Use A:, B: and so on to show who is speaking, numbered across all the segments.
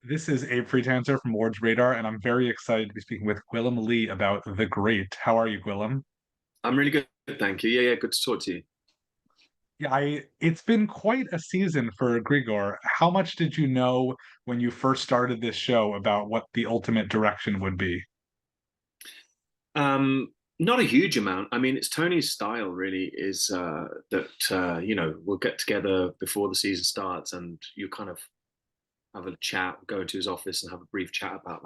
A: This is Abe Friedtanzer from Ward's Radar, and I'm very excited to be speaking with Gwilym Lee about The Great. How are you, Gwilym?
B: I'm really good, thank you. Yeah, good to talk to you.
A: Yeah, it's been quite a season for Grigor. How much did you know when you first started this show about what the ultimate direction would be?
B: Not a huge amount. I mean, it's Tony's style really is that we'll get together before the season starts and you kind of have a chat, go into his office and have a brief chat about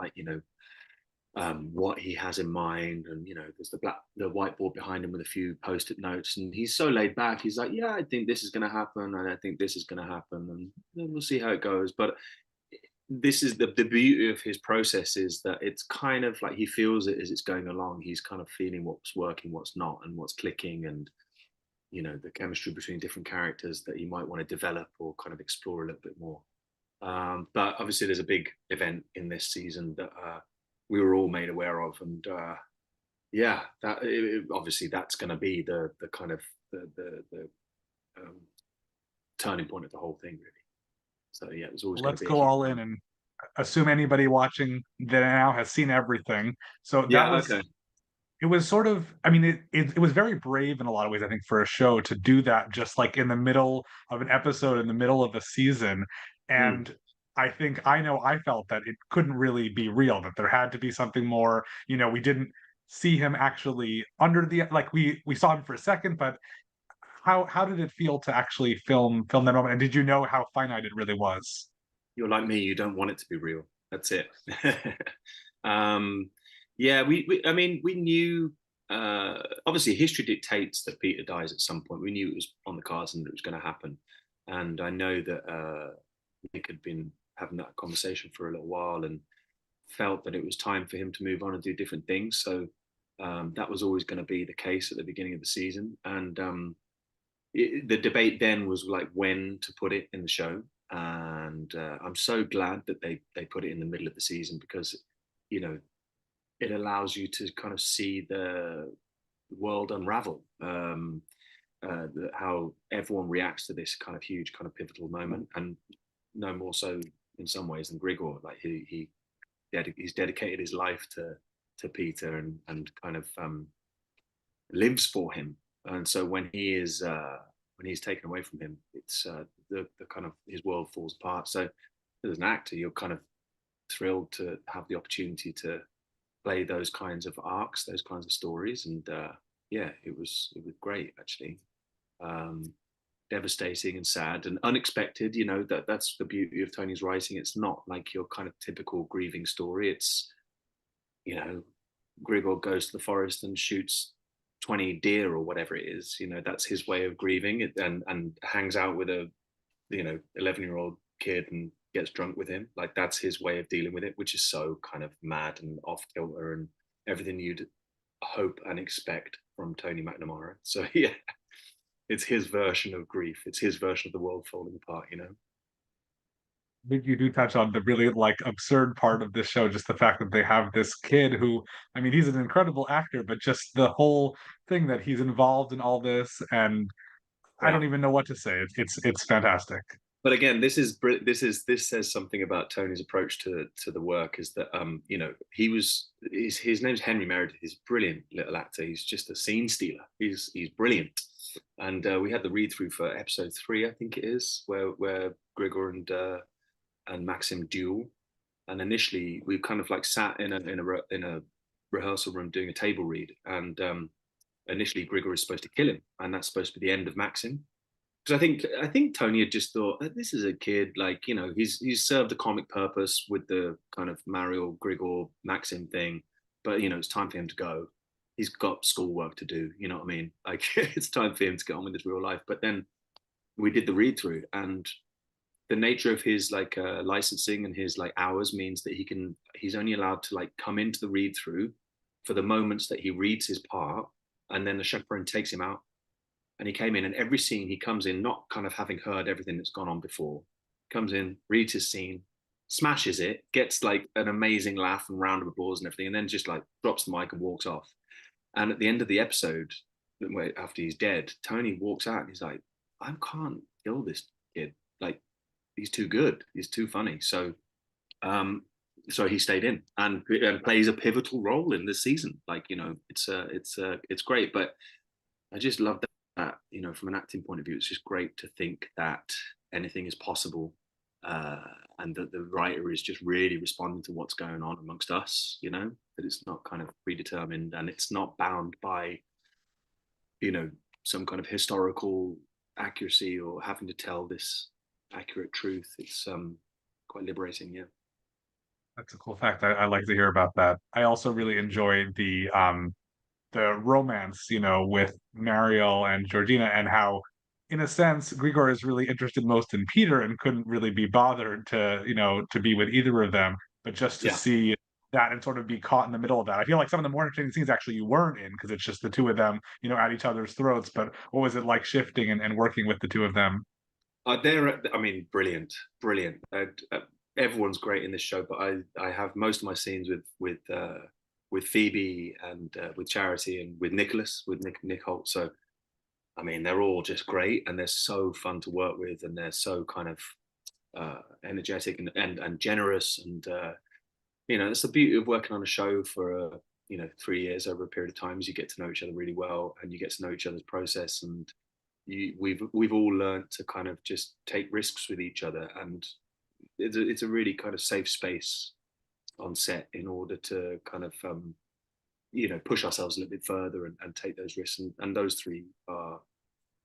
B: what he has in mind, and there's the whiteboard behind him with a few post-it notes, and he's so laid back. He's like, yeah, I think this is going to happen, and I think this is going to happen, and then we'll see how it goes. But this is the beauty of his process, is that it's kind of like he feels it as it's going along. He's kind of feeling what's working, what's not, and what's clicking, and the chemistry between different characters that he might want to develop or kind of explore a little bit more. But obviously, there's a big event in this season that we were all made aware of, and yeah, obviously that's going to be the kind of the turning point of the whole thing, really. So yeah, it was always going to
A: Let's
B: be a
A: go
B: huge
A: all in
B: moment.
A: and assume anybody watching that now has seen everything. So that
B: Yeah,
A: was
B: okay.
A: it was sort of, I mean, it was very brave in a lot of ways, I think, for a show to do that just like in the middle of an episode, in the middle of a season.
B: Mm.
A: And I know I felt that it couldn't really be real, that there had to be something more. We didn't see him actually under the, like, we saw him for a second, but how did it feel to actually film that moment? And did you know how finite it really was?
B: You're like me, you don't want it to be real. That's it. um, yeah, I mean, we knew. Obviously, history dictates that Peter dies at some point. We knew it was on the cards and it was going to happen. And I know that Nick had been having that conversation for a little while and felt that it was time for him to move on and do different things. So that was always going to be the case at the beginning of the season. And the debate then was like when to put it in the show, and I'm so glad that they put it in the middle of the season, because you know it allows you to kind of see the world unravel, how everyone reacts to this kind of huge kind of pivotal moment, and no more so in some ways than Grigor. Like he's dedicated his life to Peter, and kind of lives for him. And so when he's taken away from him, it's the kind of his world falls apart. So as an actor, you're kind of thrilled to have the opportunity to play those kinds of arcs, those kinds of stories, and yeah, it was great actually. Um, Devastating and sad and unexpected. That's the beauty of Tony's writing. It's not like your kind of typical grieving story. It's you know, Grigor goes to the forest and shoots 20 deer or whatever it is. That's his way of grieving it, and hangs out with a 11-year-old kid and gets drunk with him. Like that's his way of dealing with it, which is so kind of mad and off kilter and everything you'd hope and expect from Tony McNamara. So yeah, it's his version of grief. It's his version of the world falling apart.
A: You do touch on the really like absurd part of this show, just the fact that they have this kid who, I mean, he's an incredible actor, but just the whole thing that he's involved in all this, and I
B: Yeah.
A: don't even know what to say. It's fantastic.
B: But again, this says something about Tony's approach to the work, is that his name's Henry Meredith. He's a brilliant little actor. He's just a scene stealer. He's brilliant. And we had the read through for episode 3, I think it is, where Grigor and Maxim duel. And initially, we kind of like sat in a rehearsal room doing a table read, and initially Grigor is supposed to kill him, and that's supposed to be the end of Maxim, because I think Tony had just thought, this is a kid, like he's served a comic purpose with the kind of Mario Grigor Maxim thing, but it's time for him to go. He's got schoolwork to do. You know what I mean? Like it's time for him to get on with his real life. But then we did the read through, and the nature of his like licensing and his like hours means that he's only allowed to like come into the read through for the moments that he reads his part, and then the chaperone takes him out. And he came in, and every scene he comes in not kind of having heard everything that's gone on before, comes in, reads his scene, smashes it, gets like an amazing laugh and round of applause and everything, and then just like drops the mic and walks off. And at the end of the episode, after he's dead, Tony walks out and he's like, I can't kill this kid. Like, he's too good. He's too funny. So So he stayed in and plays a pivotal role in this season. Like, it's great. But I just love that, from an acting point of view, it's just great to think that anything is possible, uh, and that the writer is just really responding to what's going on amongst us. That it's not kind of predetermined and it's not bound by, you know, some kind of historical accuracy or having to tell this accurate truth. It's quite liberating. Yeah.
A: That's a cool fact. I like to hear about that. I also really enjoyed the romance, with Mariel and Georgina, and how, in a sense, Grigor is really interested most in Peter and couldn't really be bothered to be with either of them. But just to
B: Yeah.
A: see that and sort of be caught in the middle of that, I feel like some of the more interesting scenes actually you weren't in because it's just the two of them, at each other's throats. But what was it like shifting and working with the two of them?
B: I mean, brilliant, brilliant. Everyone's great in this show, but I have most of my scenes with Phoebe and with Charity and with Nicholas, with Nick Holt. So I mean, they're all just great and they're so fun to work with, and they're so kind of energetic and generous. And it's the beauty of working on a show for 3 years over a period of time, is you get to know each other really well and you get to know each other's process. And we've all learned to kind of just take risks with each other, and it's a really kind of safe space on set in order to kind of push ourselves a little bit further and take those risks. And those three are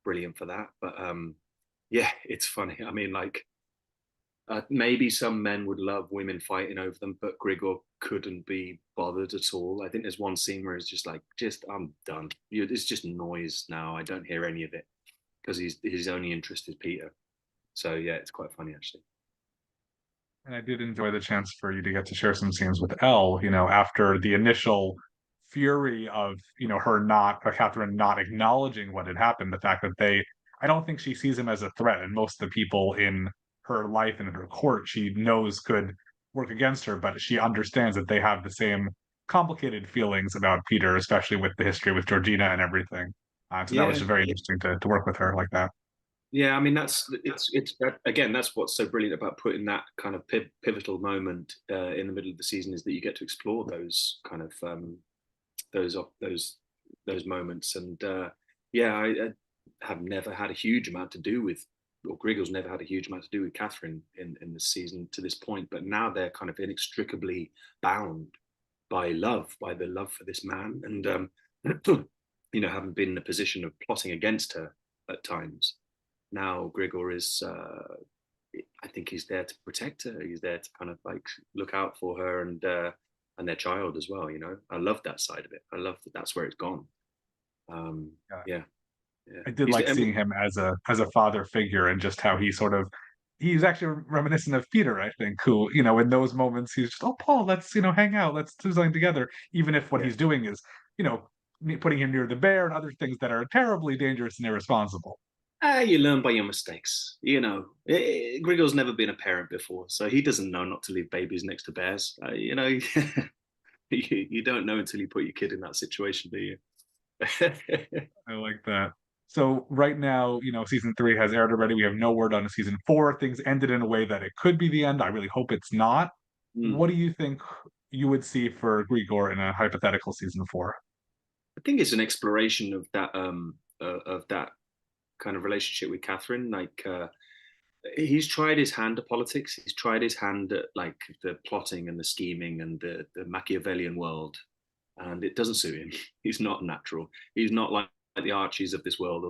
B: brilliant for that. But yeah, it's funny. I mean, like, maybe some men would love women fighting over them, but Grigor couldn't be bothered at all. I think there's one scene where it's just like, I'm done. It's just noise now. I don't hear any of it, because his only interest is Peter. So yeah, it's quite funny actually.
A: And I did enjoy the chance for you to get to share some scenes with Elle, after the initial fury of, Catherine not acknowledging what had happened, the fact that I don't think she sees him as a threat, and most of the people in her life and in her court she knows could work against her, but she understands that they have the same complicated feelings about Peter, especially with the history with Georgina and everything. So that was
B: Yeah,
A: just very interesting to work with her like that.
B: yeah. I mean, again, that's what's so brilliant about putting that kind of pivotal moment in the middle of the season, is that you get to explore those kind of those those moments. And yeah, I have never had a huge amount to do with, or Grigor's never had a huge amount to do with Catherine in the season to this point, but now they're kind of inextricably bound by the love for this man. And having been in a position of plotting against her at times, now Grigor is I think he's there to protect her. He's there to kind of like look out for her and their child as well. I love that side of it. I love that that's where it's gone.
A: Yeah.
B: Yeah, yeah.
A: I did like seeing him as a father figure, and just how he's actually reminiscent of Peter, I think, who, in those moments he's just, oh, Paul, let's, hang out, let's do something together, even if what
B: Yeah.
A: he's doing is, you know, putting him near the bear and other things that are terribly dangerous and irresponsible.
B: You learn by your mistakes. Grigor's never been a parent before, so he doesn't know not to leave babies next to bears. You don't know until you put your kid in that situation, do you?
A: I like that. So right now, season 3 has aired already. We have no word on a season 4. Things ended in a way that it could be the end. I really hope it's not.
B: Mm.
A: What do you think you would see for Grigor in a hypothetical season 4?
B: I think it's an exploration of that kind of relationship with Catherine. Like, he's tried his hand at politics. He's tried his hand at like the plotting and the scheming and the Machiavellian world, and it doesn't suit him. He's not natural. He's not like the Archies of this world,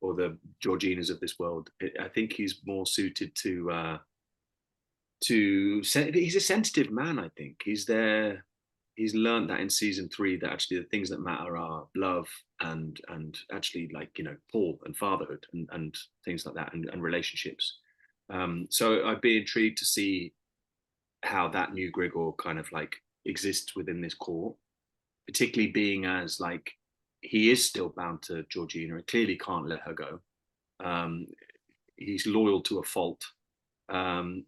B: or the Georginas of this world. I think he's more suited he's a sensitive man. I think he's learned that in season 3, that actually the things that matter are love and actually, like, Paul and fatherhood and things like that, and relationships. So I'd be intrigued to see how that new Grigor kind of like exists within this court, particularly being as like he is still bound to Georgina and clearly can't let her go. Um, he's loyal to a fault. And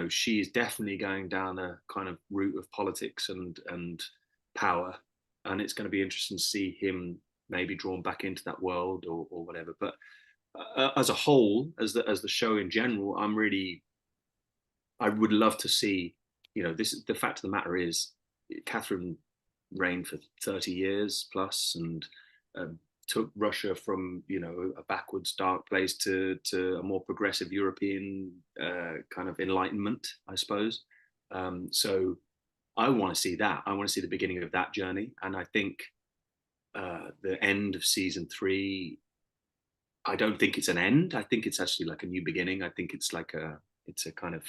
B: she's definitely going down a kind of route of politics and power, and it's going to be interesting to see him maybe drawn back into that world, or whatever. But as a whole, as the show in general, I would love to see, this. The fact of the matter is, Catherine reigned for 30 years plus, and took Russia from a backwards, dark place to a more progressive European kind of enlightenment, I suppose. So I want to see that. I want to see the beginning of that journey, and I think the end of season 3. I don't think it's an end. I think it's actually like a new beginning. I think it's a kind of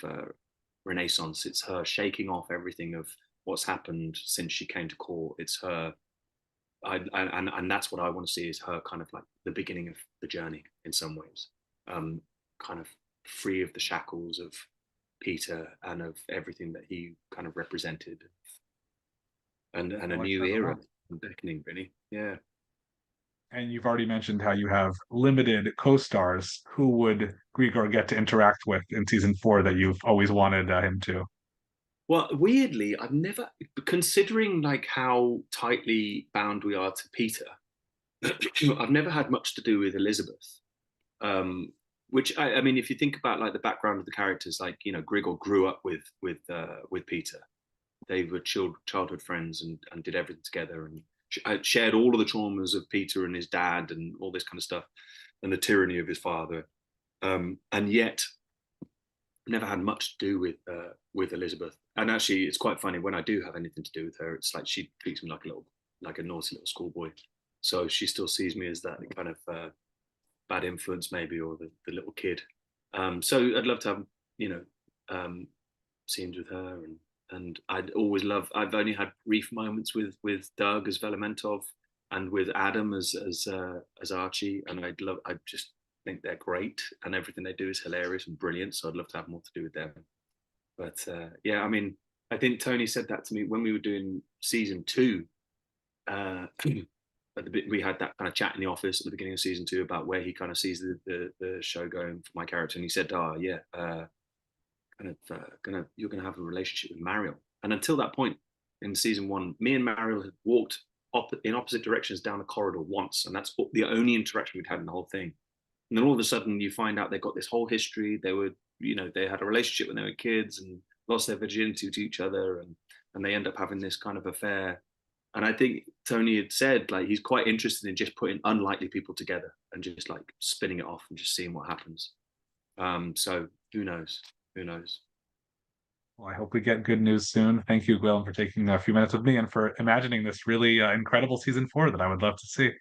B: renaissance. It's her shaking off everything of what's happened since she came to court. It's her, and that's what I want to see, is her kind of like the beginning of the journey in some ways, kind of free of the shackles of Peter and of everything that he kind of represented, and
A: I
B: a
A: like
B: new
A: that a
B: era
A: lot.
B: beckoning, really. Yeah.
A: And you've already mentioned how you have limited co-stars. Who would Grigor get to interact with in season 4 that you've always wanted him to?
B: Well, weirdly, I've never, considering like how tightly bound we are to Peter, I've never had much to do with Elizabeth. Which I mean, if you think about like the background of the characters, like Grigor grew up with Peter. They were childhood friends, and did everything together, and shared all of the traumas of Peter and his dad and all this kind of stuff, and the tyranny of his father. And yet never had much to do with Elizabeth. And actually, it's quite funny when I do have anything to do with her. It's like she treats me like a naughty little schoolboy. So she still sees me as that kind of bad influence, maybe, or the little kid. So I'd love to have scenes with her, and I'd always love. I've only had brief moments with Doug as Velementov, and with Adam as Archie, and I just think they're great, and everything they do is hilarious and brilliant. So I'd love to have more to do with them. But yeah, I mean, I think Tony said that to me when we were doing season 2. At the bit we had that kind of chat in the office at the beginning of season 2 about where he kind of sees the show going for my character, and he said, "Oh yeah, you're gonna have a relationship with Mariel." And until that point in season 1, me and Mariel had walked in opposite directions down the corridor once, and that's the only interaction we'd had in the whole thing. And then all of a sudden, you find out they've got this whole history. They had a relationship when they were kids and lost their virginity to each other, and they end up having this kind of affair. And I think Tony had said like he's quite interested in just putting unlikely people together and just like spinning it off and just seeing what happens. So who knows? Who knows?
A: Well, I hope we get good news soon. Thank you, Gwilym, for taking a few minutes with me and for imagining this really incredible season 4 that I would love to see.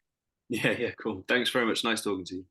B: Yeah, yeah, cool. Thanks very much. Nice talking to you.